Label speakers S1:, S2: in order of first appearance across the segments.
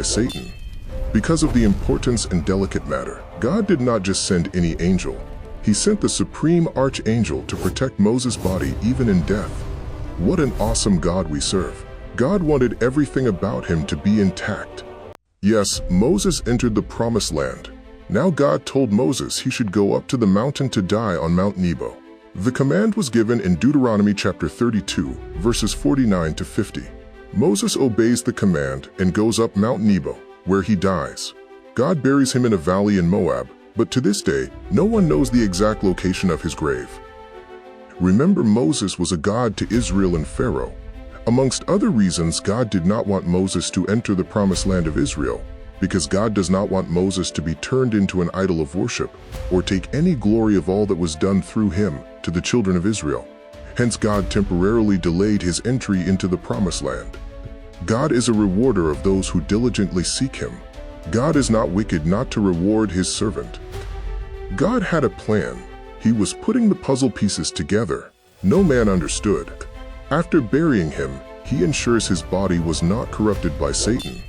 S1: Satan. Because of the importance and delicate matter, God did not just send any angel. He sent the supreme archangel to protect Moses' body even in death. What an awesome God we serve. God wanted everything about him to be intact. Yes, Moses entered the promised land. Now God told Moses he should go up to the mountain to die on Mount Nebo. The command was given in Deuteronomy chapter 32, verses 49 to 50. Moses obeys the command and goes up Mount Nebo, where he dies. God buries him in a valley in Moab, but to this day, no one knows the exact location of his grave. Remember, Moses was a god to Israel and Pharaoh. Amongst other reasons, God did not want Moses to enter the promised land of Israel, because God does not want Moses to be turned into an idol of worship or take any glory of all that was done through him to the children of Israel. Hence, God temporarily delayed his entry into the promised land. God is a rewarder of those who diligently seek him. God is not wicked not to reward his servant. God had a plan. He was putting the puzzle pieces together. No man understood. After burying him, he ensures his body was not corrupted by Satan.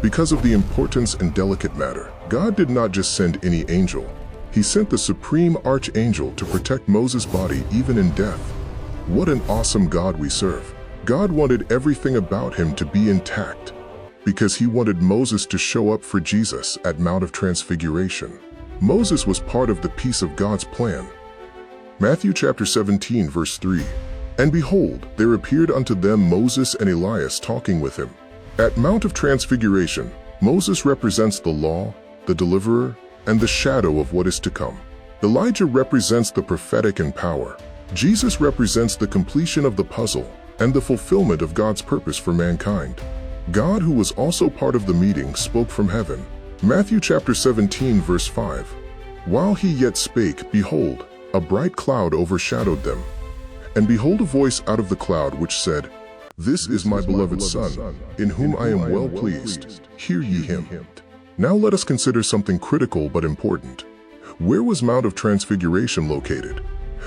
S1: Because of the importance and delicate matter, God did not just send any angel. He sent the supreme archangel to protect Moses' body even in death. What an awesome God we serve. God wanted everything about him to be intact, because he wanted Moses to show up for Jesus at Mount of Transfiguration. Moses was part of the piece of God's plan. Matthew chapter 17, verse 3. And behold, there appeared unto them Moses and Elias talking with him. At Mount of Transfiguration, Moses represents the law, the deliverer, and the shadow of what is to come. Elijah represents the prophetic and power. Jesus represents the completion of the puzzle and the fulfillment of God's purpose for mankind. God, who was also part of the meeting, spoke from heaven. Matthew chapter 17, verse 5. While he yet spake, behold, a bright cloud overshadowed them. And behold, a voice out of the cloud which said, This is my beloved Son, in whom I am well pleased. Hear ye him. Now let us consider something critical but important. Where was Mount of Transfiguration located?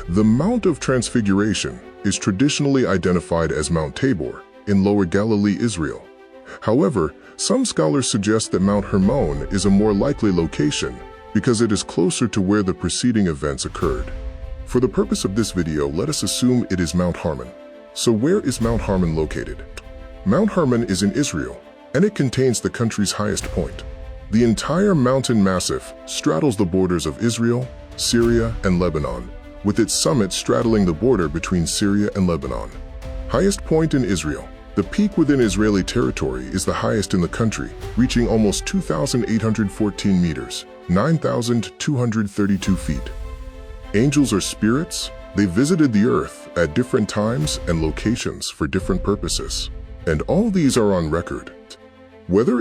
S1: The Mount of Transfiguration is traditionally identified as Mount Tabor in Lower Galilee, Israel. However, some scholars suggest that Mount Hermon is a more likely location because it is closer to where the preceding events occurred. For the purpose of this video, let us assume it is Mount Hermon. So where is Mount Hermon located? Mount Hermon is in Israel, and it contains the country's highest point. The entire mountain massif straddles the borders of Israel, Syria, and Lebanon, with its summit straddling the border between Syria and Lebanon. Highest point in Israel. The peak within Israeli territory is the highest in the country, reaching almost 2,814 meters, 9,232 feet. Angels are spirits. They visited the earth at different times and locations for different purposes, and all these are on record. Whether